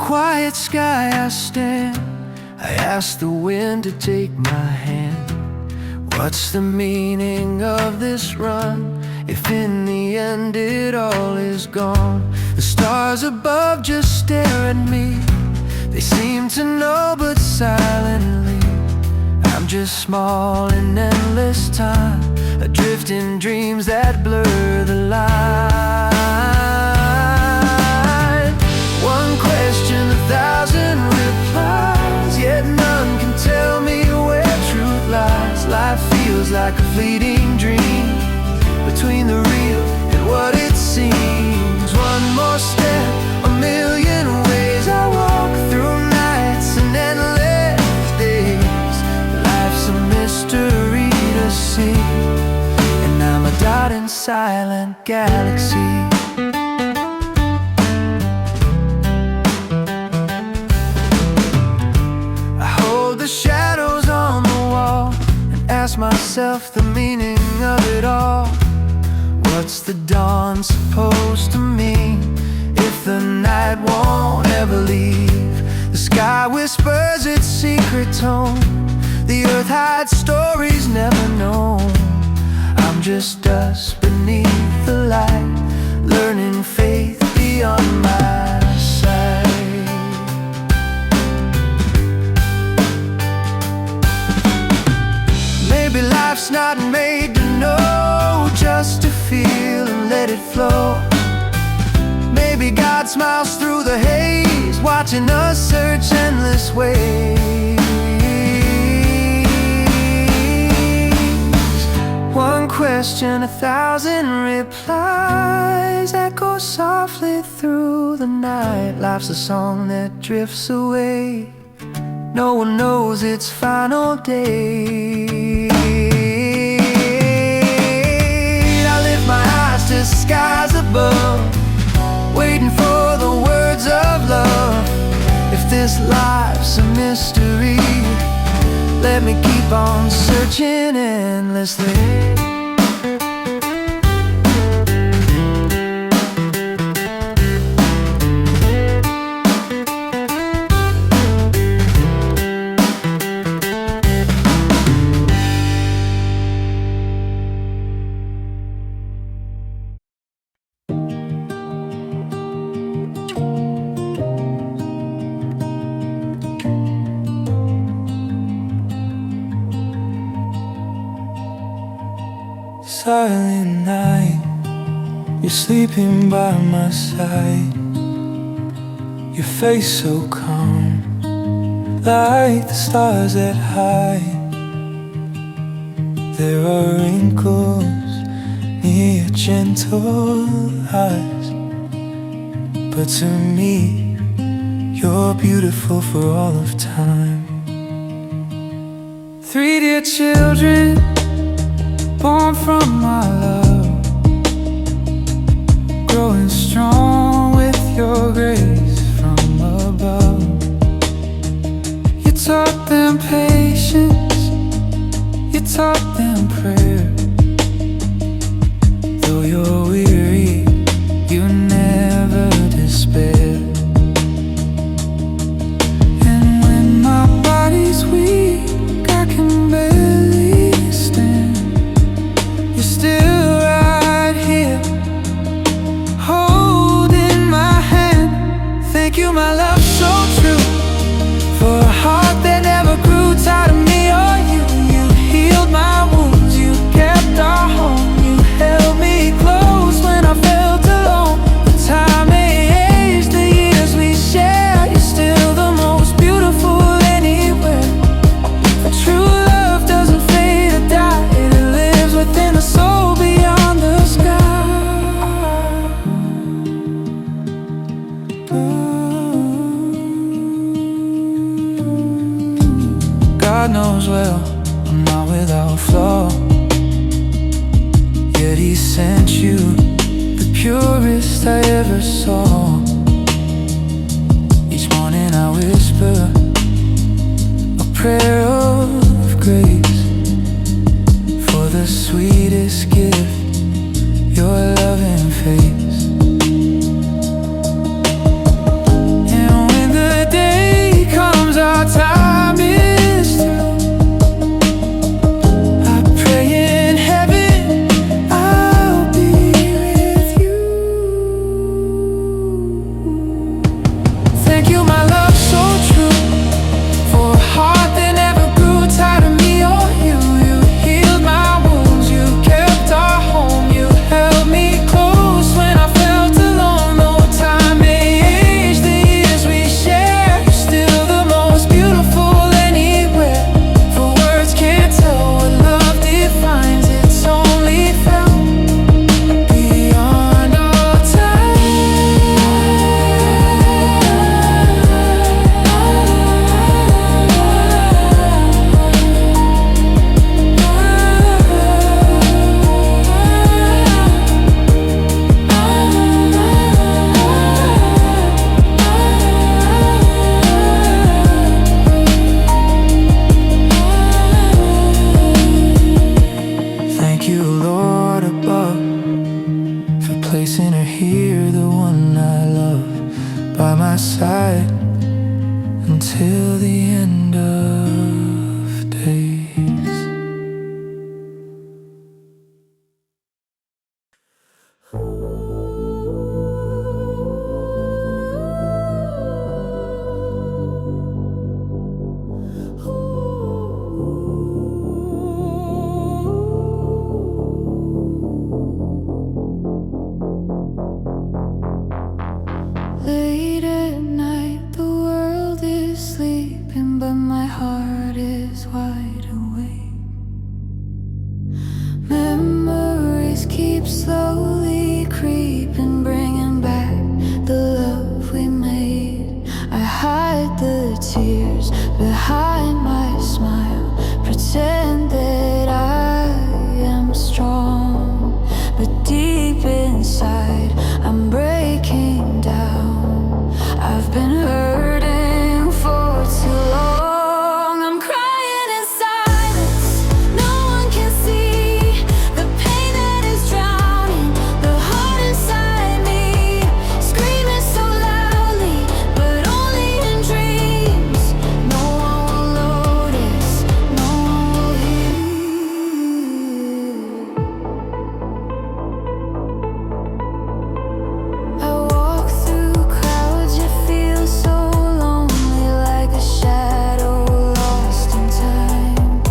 quiet sky I stand. I ask the wind to take my hand. What's the meaning of this run, if in the end it all is gone? The stars above just stare at me. They seem to know, but silently I'm just small in endless time, adrift in dreams that blur the line. One question, 1,000 replies, yet none can tell me where truth lies. Life feels like a fleeting dream, between the real and what it seems. One more step, a million ways I walk through nights and endless days. Life's a mystery to see, and I'm a dot in silent galaxy. I hold the shadows on the wall and ask myself the meaning of it all. What's the dawn supposed to mean, if the night won't ever leave? The sky whispers its secret tone, the earth hides stories never known. I'm just dust beneath the light, learning faith beyond my sight. Maybe life's not made to know, just to feel and let it flow. Maybe God smiles through the haze, watching us search endless ways. One question, 1,000 replies, echo softly through the night. Life's a song that drifts away, no one knows its final day. I lift my eyes to skies above, waiting for the words of love. If this life's a mystery, let me keep on searching endlessly. Silent night, you're sleeping by my side. Your face so calm, like the stars that hide. There are wrinkles near your gentle eyes, but to me, you're beautiful for all of time. 3 dear children, born from my love, growing strong with your grace from above. You taught them patience, you taught them prayer. Though you're weary, you never despair. And when my body's weak, I can barely stand, you're still right here, holding my hand. Thank you, my love, so true, for a heart that never grew tired of me or you. You healed my wounds, you kept our home, you held me close when I felt alone. The time may age, the years we shared, you're still the most beautiful anywhere. For true love doesn't fade or die, it lives within the soul beyond the sky. God knows well I'm not without flaw, yet He sent you the purest I ever saw. Each morning I whisper a prayer of grace for the sweetest gift, your loving face. And when the light until the end of days. Late at night, the world is sleeping, but my heart is wide awake. Memories keep slowly creeping, bringing back the love we made. I hide the tears behind my smile, pretend that I am strong, but deep inside I'm breaking down. I've been hurting for too long. I'm crying in silence, no one can see the pain that is drowning the heart inside me. Screaming so loudly, but only in dreams. No one will notice, no one will hear. I walk through crowds, you feel so lonely, like a shadow lost in time.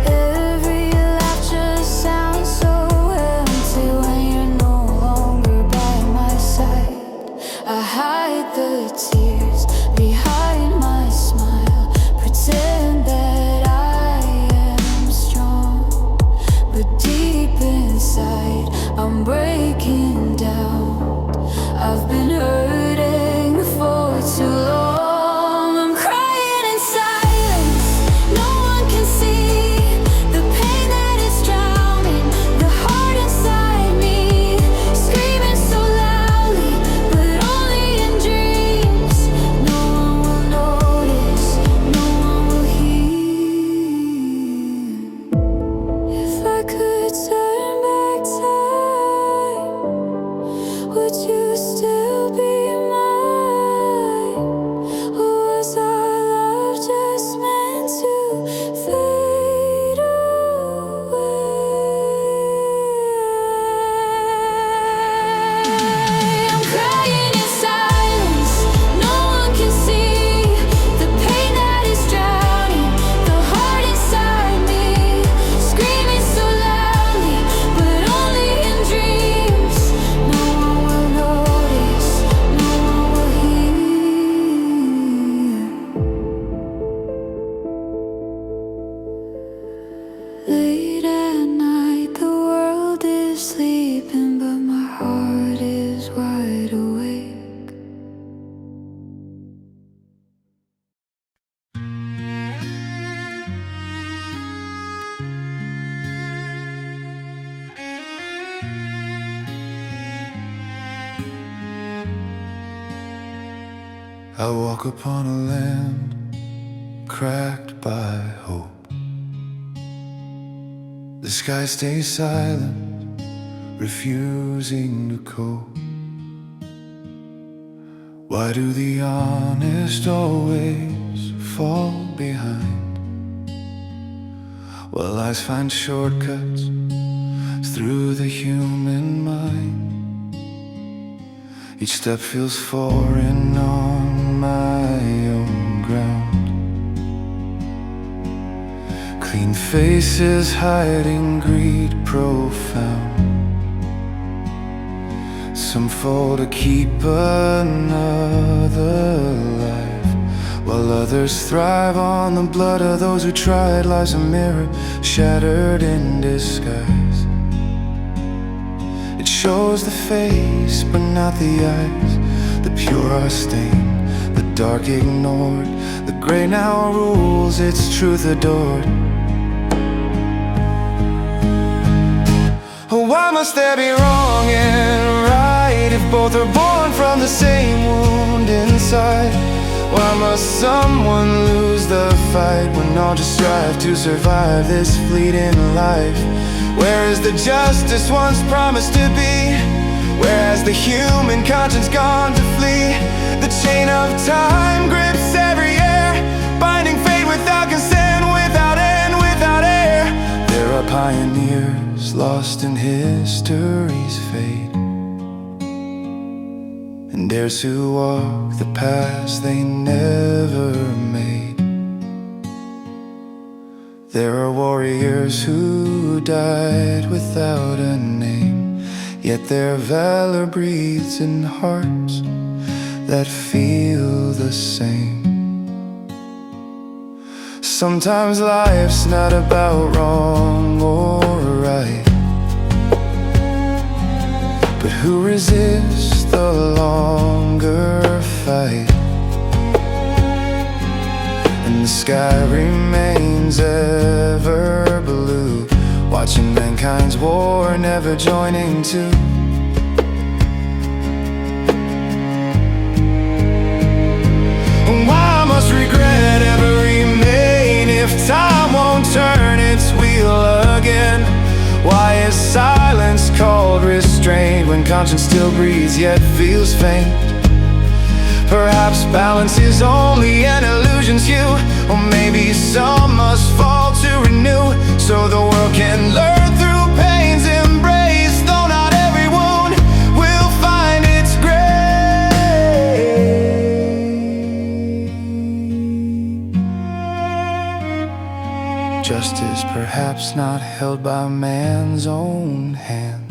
Every laugh just sounds so empty when you're no longer by my side. I hide the tears behind my smile, pretend that I am strong, but deep inside I'm breaking down. I've been hurting for too long. I'm crying in silence, no one can see the pain that is drowning the heart inside me. Screaming so loudly, but only in dreams. No one will notice, no one will hear. If I could turn back time, would you still be mine? Or was our love just meant to fade away? I'm crying in silence, no one can see the pain that is drowning the heart inside me. Screaming so loudly, but only in dreams. No one will notice, no one will hear. Late at night, the world is sleeping, but my heart is wide awake. I walk upon a land cracked by hope. The sky stays silent, refusing to cope. Why do the honest always fall behind, while lies find shortcuts through the human mind? Each step feels foreign on my own ground. Clean faces hiding greed profound. Some fall to keep another life, while others thrive on the blood of those who tried. Lies a mirror shattered in disguise. It shows the face but not the eyes. The pure are stained, the dark ignored. The gray now rules, its truth adored. Oh, why must there be wrong and right if both are born from the same wound inside? Why must someone lose the fight when all just strive to survive this fleeting life? Where is the justice once promised to be? Where has the human conscience gone to flee? The chain of time grips every air, binding fate without consent, without end, without air. There are pioneers lost in history's fate, and heirs who walk the paths they never made. There are warriors who died without a name, yet their valor breathes in hearts that feel the same. Sometimes life's not about wrong or right, but who resists the longer fight? And the sky remains ever blue, watching mankind's war, never joining too. Why must regret ever remain if time won't turn its wheel again? Why is silence called restraint when conscience still breathes yet feels faint? Perhaps balance is only an illusion's hue, or maybe some must fall to renew, so the world can learn through pain's embrace. Though not every wound will find its grave. Justice perhaps not held by man's own hand,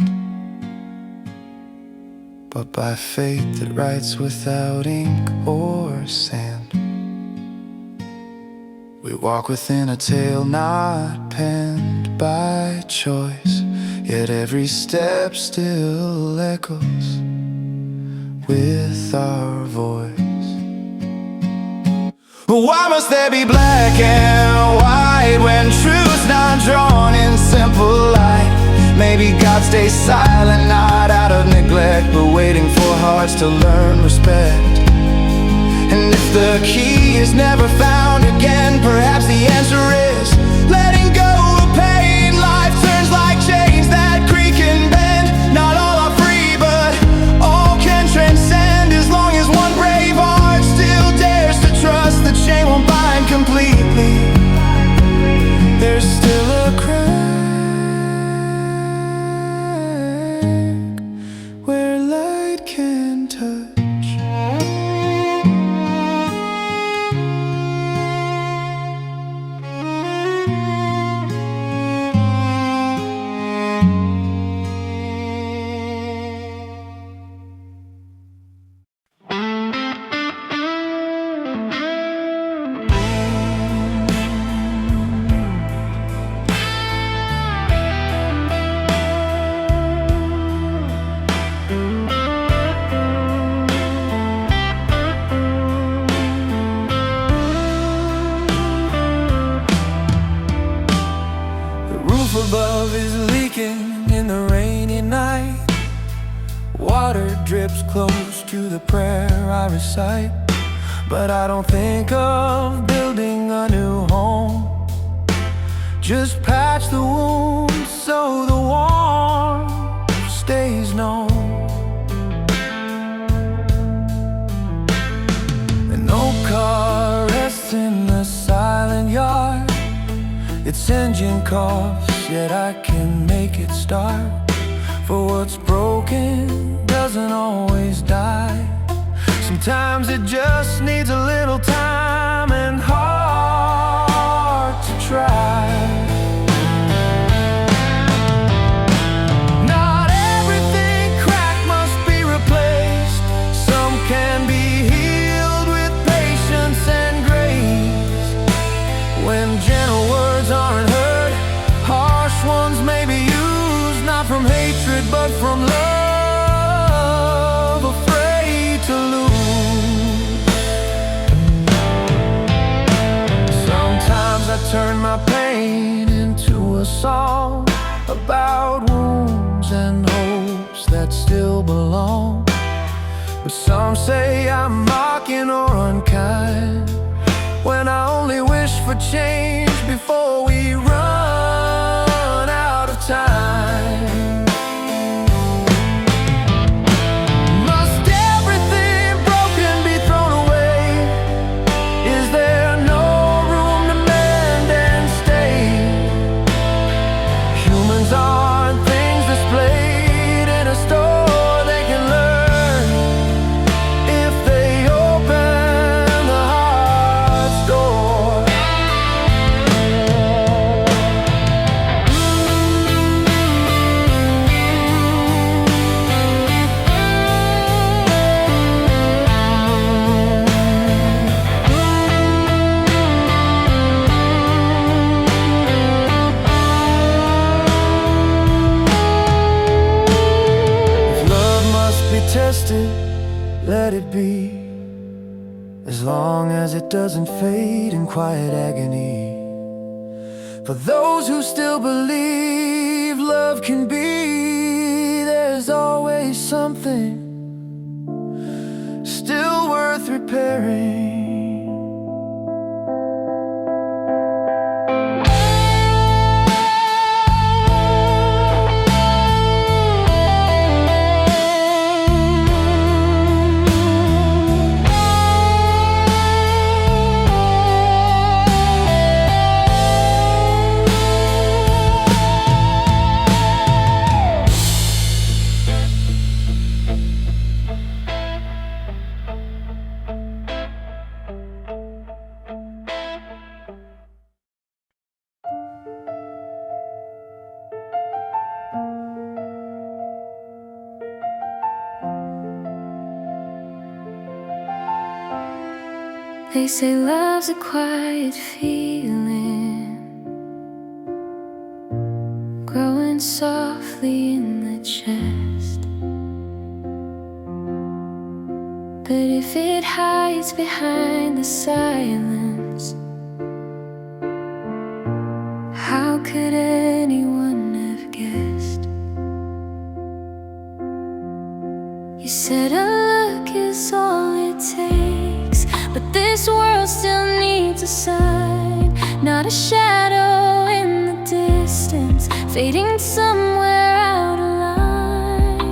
but by fate that writes without ink or sand. We walk within a tale not penned by choice, yet every step still echoes with our voice. Why must there be black and white when truth's not drawn in simple light? Maybe God stays silent, not out of neglect, but waiting for hearts to learn respect. And if the key is never found again, perhaps the answer is letting go of pain. Life turns like chains that creak and bend. Not all are free, but all can transcend, as long as one brave heart still dares to trust the chain won't bind completely. There's still a crack where light can touch. Above is leaking in the rainy night. Water drips close to the prayer I recite, but I don't think of building a new home. Just patch the wounds so the warmth stays known. An old car rests in the silent yard, its engine coughs, yet I can make it start. For what's broken doesn't always die. Sometimes it just needs a little time and heart to try. Not everything cracked must be replaced. Some can be healed with patience and grace. When gentle words aren't heard, harsh ones may be used, not from hatred but from love, afraid to lose. Sometimes I turn my pain into a song about wounds and hopes that still belong. But some say I'm mocking or unkind, when I only wish for change before we run out of time. Must everything broken be as long as it doesn't fade in quiet agony. For those who still believe love can be, there's always something still worth repairing. They say love's a quiet feeling, growing softly in the chest. But if it hides behind the silence, how could anyone have guessed? You said a look is all it takes, but this world still needs a sign, not a shadow in the distance, fading somewhere out of line.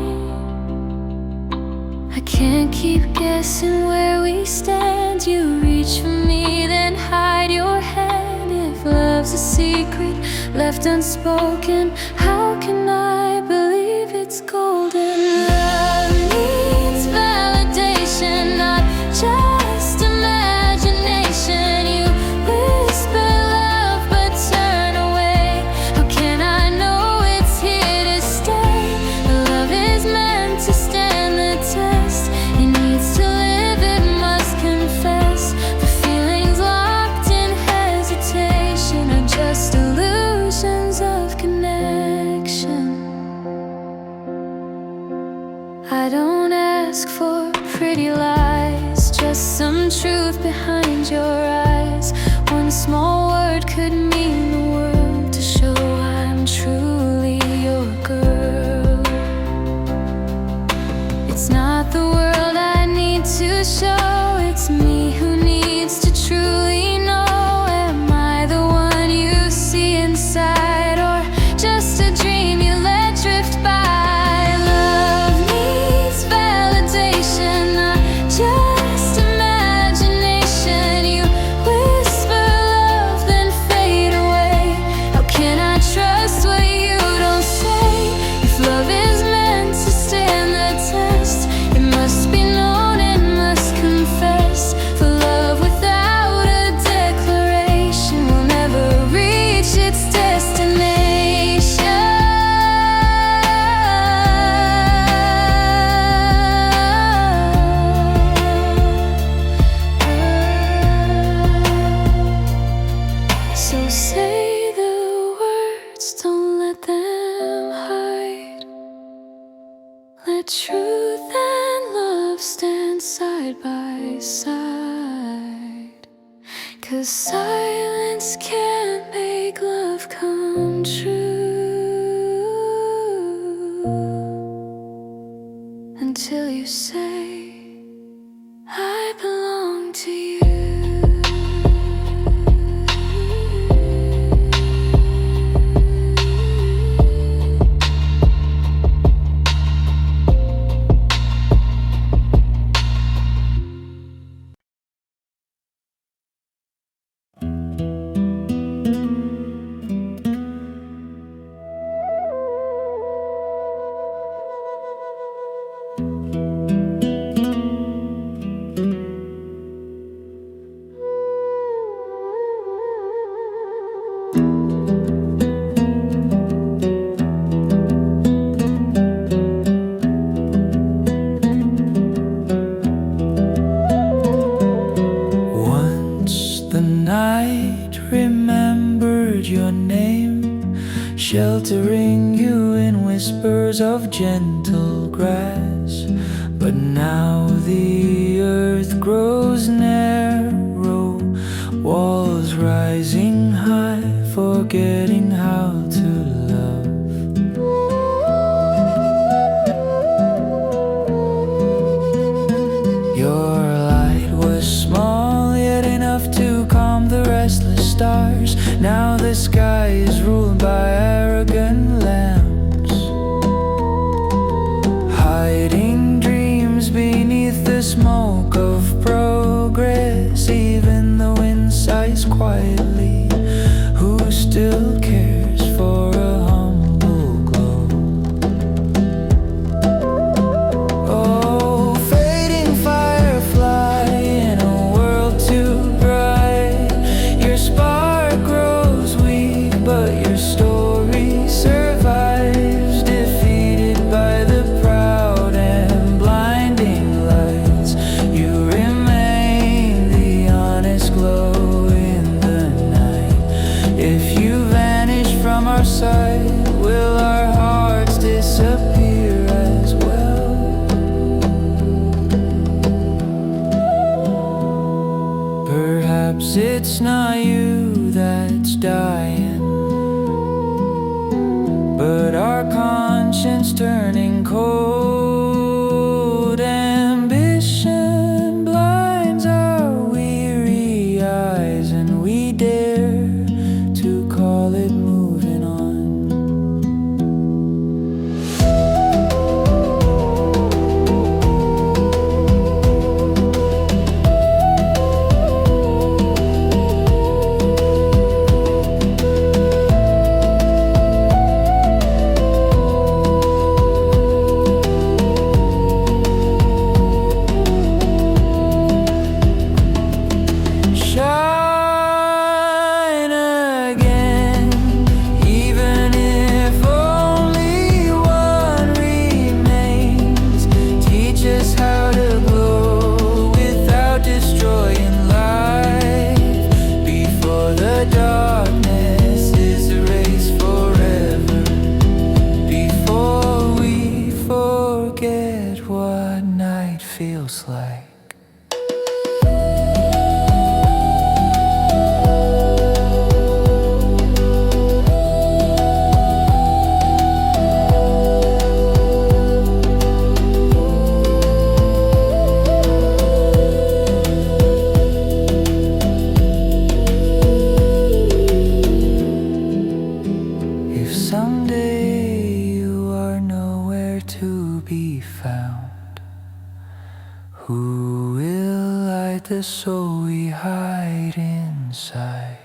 I can't keep guessing where we stand. You reach for me, then hide your hand. If love's a secret left unspoken, how can I believe it's golden? Love needs validation, not just imagination. You whisper love but turn away. How can I know it's here to stay? Love is meant to stand the test. It needs to live, it must confess. The feelings locked in hesitation are just illusions of connection. I don't ask for pretty lies, just some truth behind your eyes. One small word could mean the world to show I'm truly your girl. It's not the world I need to show, it's me who needs to truly know. Am I the one you see inside, or just a dream you let drift by? Love needs validation, not just imagination. You whisper love then fade away. How can I trust what you don't say? If love is meant to stand the test, it must be known, it must confess. For love without a declaration will never reach its destination. So say the words, don't let them hide. Let truth and love stand side by side. 'Cause silence can't make love come true until you say, I belong to you. Sheltering you in whispers of gentle grass. But now the earth grows narrow forgetting how to love. Your light was small, yet enough to calm the restless stars. Now the sky is ruled by arrogant lamps, hiding dreams beneath the smoke of progress. Even the wind sighs quietly. Who still cares for a humble glow? Oh, fading firefly in a world too bright. Your spark grows weak, but your story survives. Defeated by the proud and blinding lights, you remain the honest glow in the night. If you vanish from our sight, will our hearts disappear as well? Perhaps it's not you that's dying, but our conscience turning cold. Ambition blinds our weary eyes, and we dare to call it moving on. Shine again, even if only one remains. Teach us how to glow without destroying life, before the darkness is erased forever, before we forget what night feels like. If someday you are nowhere to be found, who will light the soul we hide inside?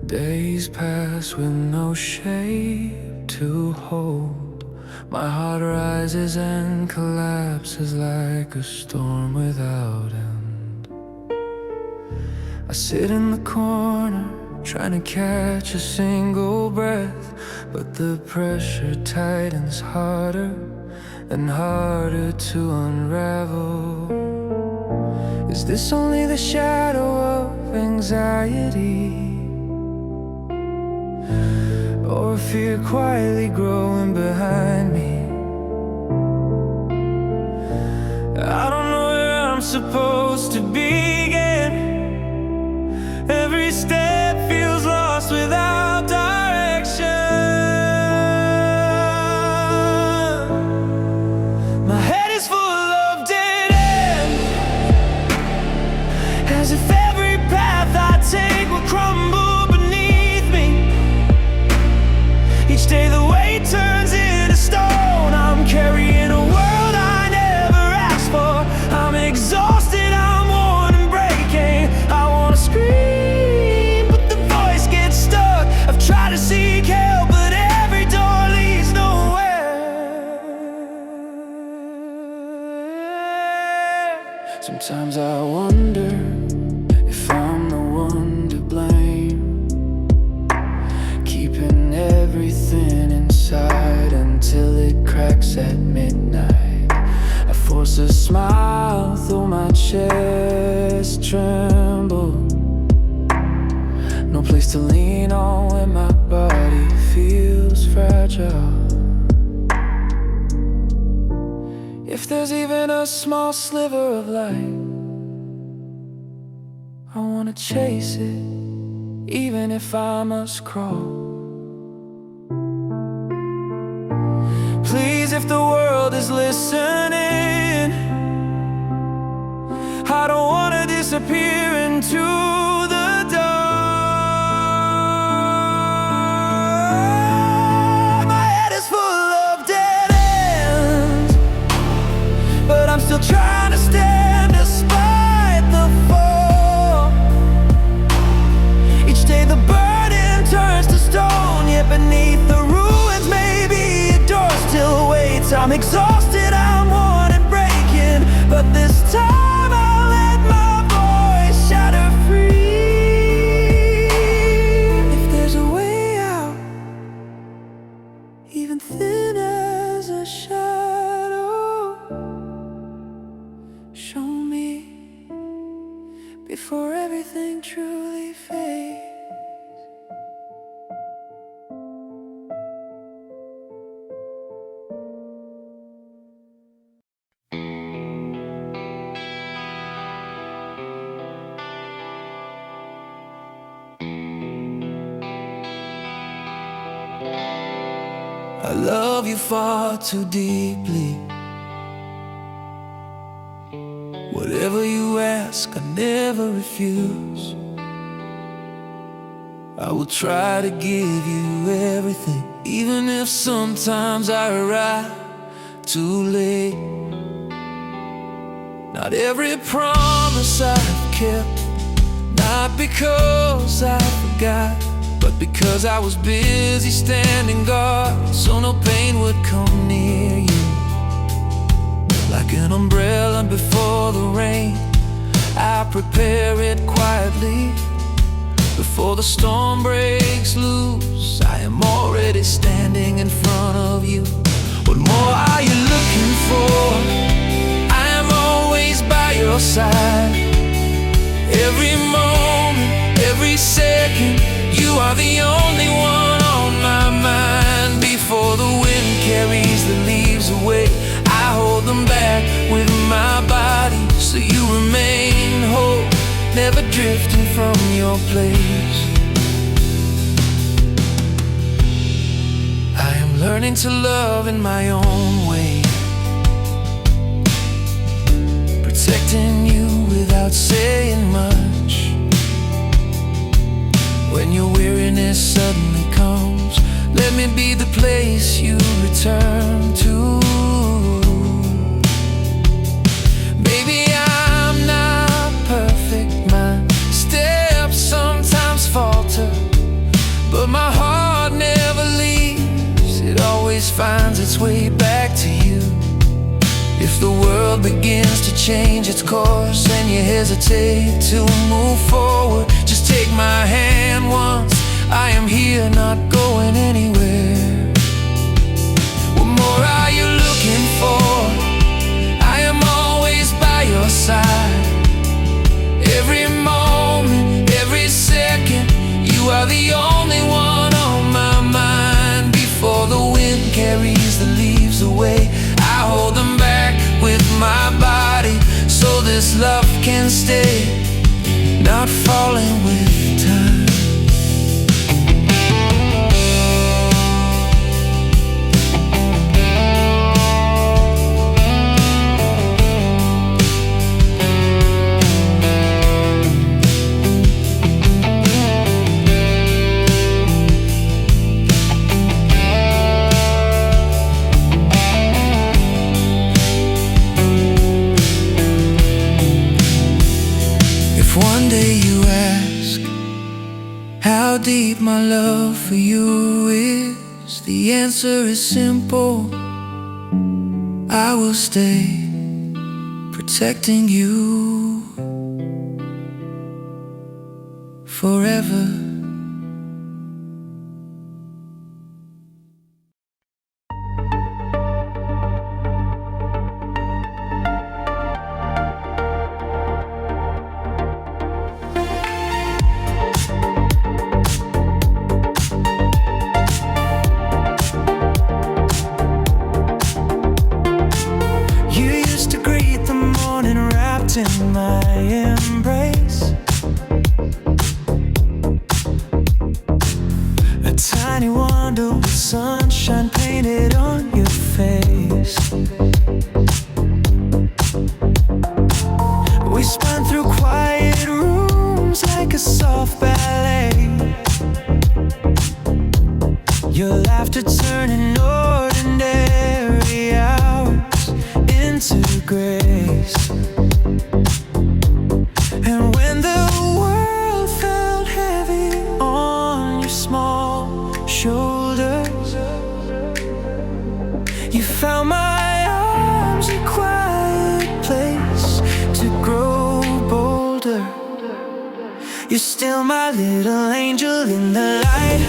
Days pass with no shape to hold. My heart rises and collapses like a storm without end. I sit in the corner, trying to catch a single breath, but the pressure tightens harder and harder to unravel. Is this only the shadow of anxiety, or fear quietly growing behind me? I don't know where I'm supposed to begin. Every step feels lost without direction. My head is full of dead end, as if every path I take will crumble beneath me. Each day the weight turns into stone. I'm carrying a world I never asked for. I'm exhausted, I'm worn and breaking. I wanna scream, but the voice gets stuck. I've tried to seek help, but every door leads nowhere. Sometimes I wonder if I'm the one to blame, keeping everything inside until it cracks at midnight. I force a smile though my chest trembles. No place to lean on when my body feels fragile. If there's even a small sliver of light, I wanna chase it, even if I must crawl. Please, if the world is listening, I don't wanna disappear into the dark. My head is full of dead ends, but I'm still trying to stand despite the fall. Each day the burden turns to stone, yet beneath the ruins maybe a door still waits. I'm exhausted, I'm worn and breaking, but this time I'll let my voice shatter free. If there's a way out, even thin as a shadow, show me before everything truly fades. I love you far too deeply. Whatever you ask, I never refuse. I will try to give you everything, even if sometimes I arrive too late. Not every promise I've kept, not because I forgot, but because I was busy standing guard, so no pain would come near you. Like an umbrella before the rain, I prepare it quietly. Before the storm breaks loose, I am already standing in front of you. What more are you looking for? I am always by your side. Every moment, every second, you are the only one on my mind. Before the wind carries the leaves away, I hold them back with my body, so you remain whole, never drifting from your place. I am learning to love in my own way, protecting you without saying much. When your weariness suddenly comes, let me be the place you return to. Baby, I'm not perfect, my steps sometimes falter, but my heart never leaves, it always finds its way back to you. If the world begins to change its course and you hesitate to move forward, just take my hand once, I am here, not going anywhere. What more are you looking for? I am always by your side. Every moment, every second, you are the only one on my mind. Before the wind carries the leaves away, I hold them back with my body, so this love can stay, not falling with time. One day you ask how deep my love for you is, the answer is simple: I will stay, protecting you forever. In my embrace, a tiny wonder with sunshine painted on your face. We spun through quiet rooms like a soft ballet, your laughter turning ordinary hours into grace. And when the world felt heavy on your small shoulders, you found my arms a quiet place to grow bolder. You're still my little angel in the light,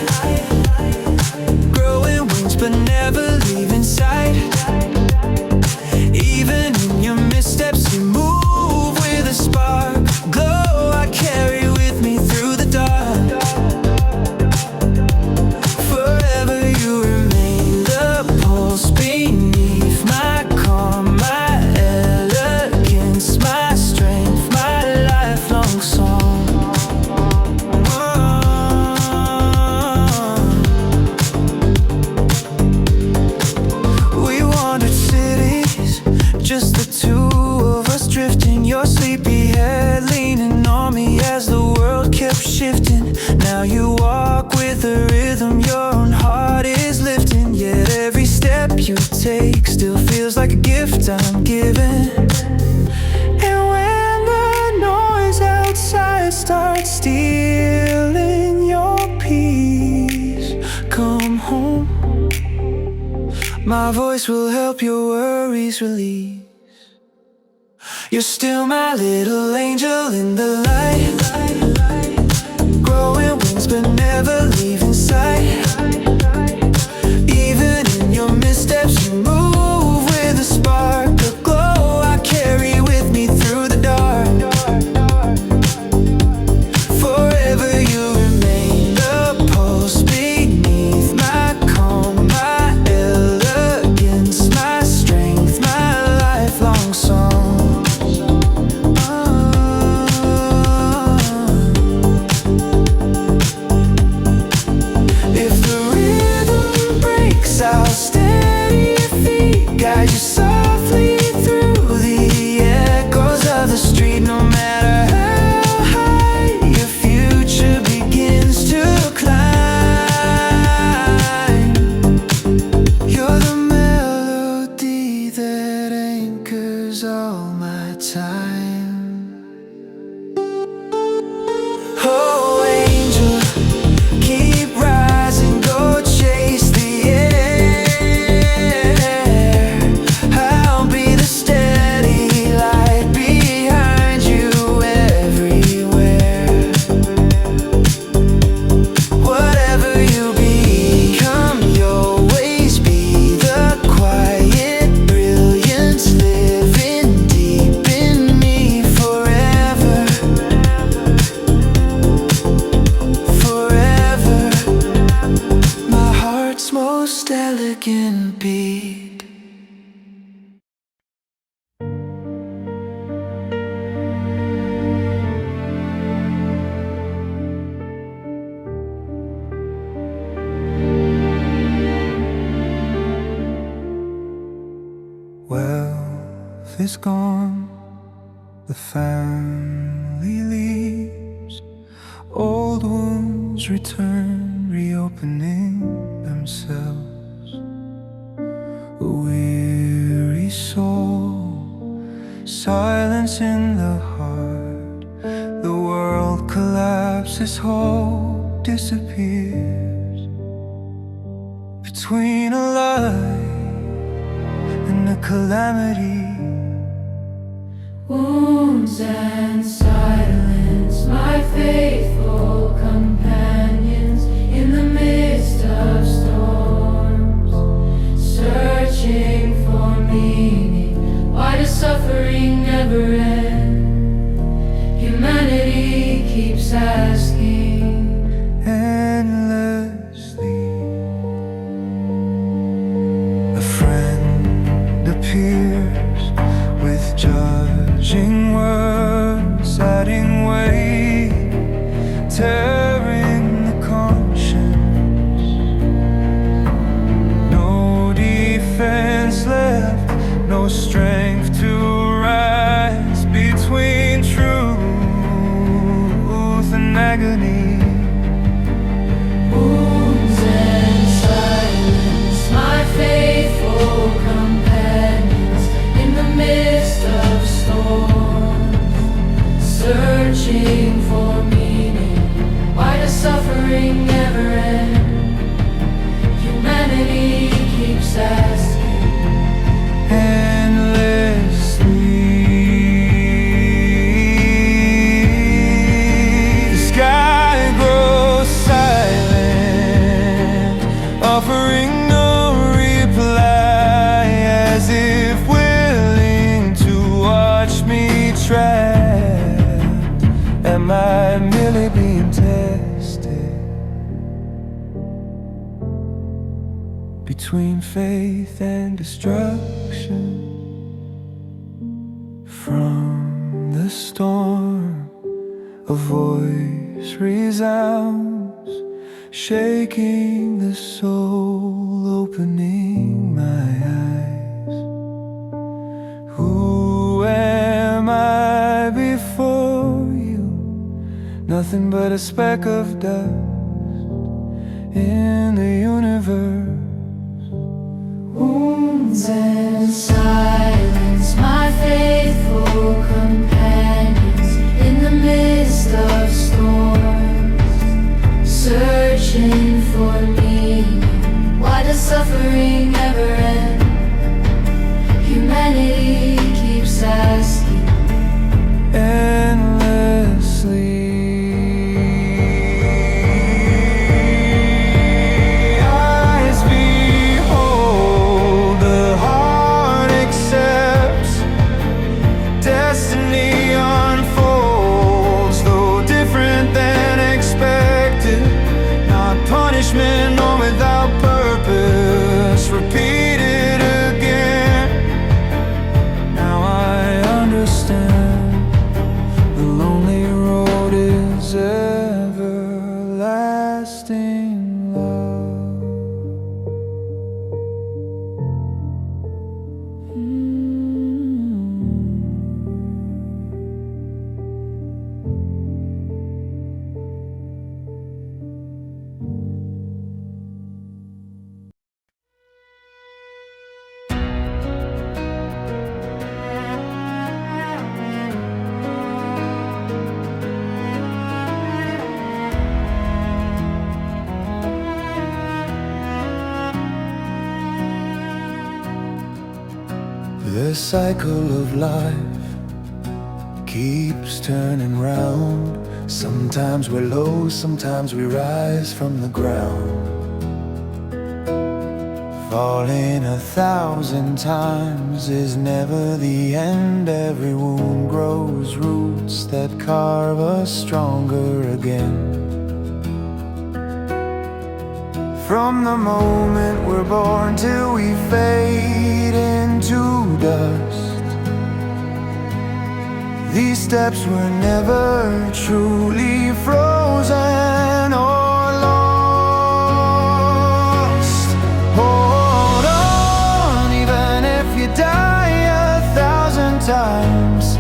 growing wings but never leaving sight. Even in your missteps you move with a spark, glow I carry with me through the dark. Forever you remain the pulse beneath my calm, my elegance, my strength, my lifelong song. We wandered cities, just the two of us drifting, your sleepy head leaning on me as the world kept shifting. Now you walk with a rhythm, your own heart is lifting, yet every step you take still feels like a gift I'm giving. And when the noise outside starts stealing your peace, come home. My voice will help your worries release. You're still my little angel in the light, growing wings but never leaving sight. Even in your missteps you move with a spark, a glow I carry with me through the dark. Forever you remain the pulse beneath my calm, my elegance, my strength, my lifelong song. If the rhythm breaks, I'll steady your feet, guide you softly through the echoes of the street. No matter how high your future begins to climb, you're the melody that anchors all my time. Oh angel, keep rising, go chase the air. I'll be the steady light behind you everywhere. Whatever you become, you'll always be the quiet brilliance living deep in me forever. Forever, my heart's most elegant beat. Wealth is gone, the family leaves, old wounds return, reopening themselves. A weary soul, silence in the heart, the world collapses, hope disappears. Between a lie and a calamity, Wounds and silence, my faithful companions in the midst of storms, searching for meaning. Why does suffering never end? Humanity keeps asking endlessly. A friend appears with judging words, adding weight, tearing the conscience. No defense left, no strength to rise between truth and agony. wounds and silence, my faithful companions in the midst of storms, searching for meaning. Why does suffering never end? Humanity keeps asking endlessly. The sky grows silent, offering no reply, as if willing to watch me trapped. Am I merely being tested between faith and destruction? From the storm, a voice resounds, shaking the soul, opening my eyes. Who am I before you? Nothing but a speck of dust in the universe. wounds and silence, my faithful companions in the midst of storms, searching for meaning. Why does suffering never end? Humanity keeps asking endlessly. Eyes behold, the heart accepts, destiny unfolds, though different than expected. Not punishment nor without purpose, repeated again. Now I understand, the lonely road is everlasting love. The cycle of life keeps turning round. Sometimes we're low, sometimes we rise from the ground. Falling 1,000 times is never the end. Every wound grows roots that carve us stronger again. From the moment we're born till we fade into dust, these steps were never truly frozen or lost. Hold on, even if you die 1,000 times,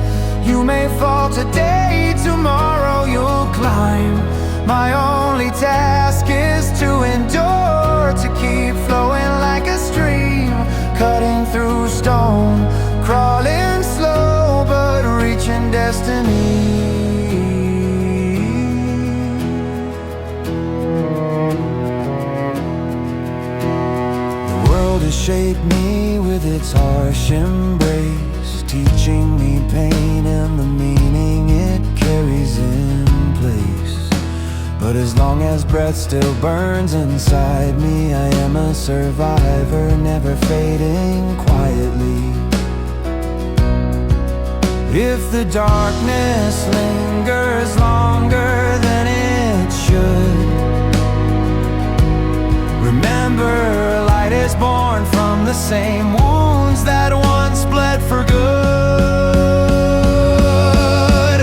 you may fall today, tomorrow you'll climb. My only task is to endure, to keep flowing like a stream, cutting through stone, crawling slow but reaching destiny. The world has shaped me with its harsh embrace. ways, teaching me pain and the meaning it carries in place. But as long as breath still burns inside me, I am a survivor, never fading quietly. If the darkness lingers longer than it should, remember, light is born from the same wounds that once bled for good.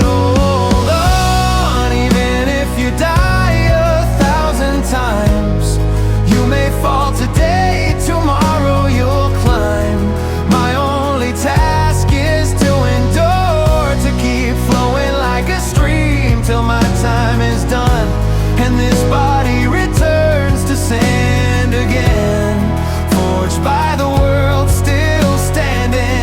Hold on, even if you die 1,000 times, you may fall today, tomorrow you'll climb. My only task is to endure, to keep flowing like a stream till my time is done and this body returns to sand again, forged by the world, still standing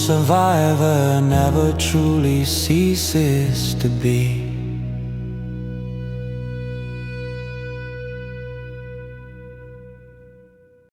survivor never truly ceases to be.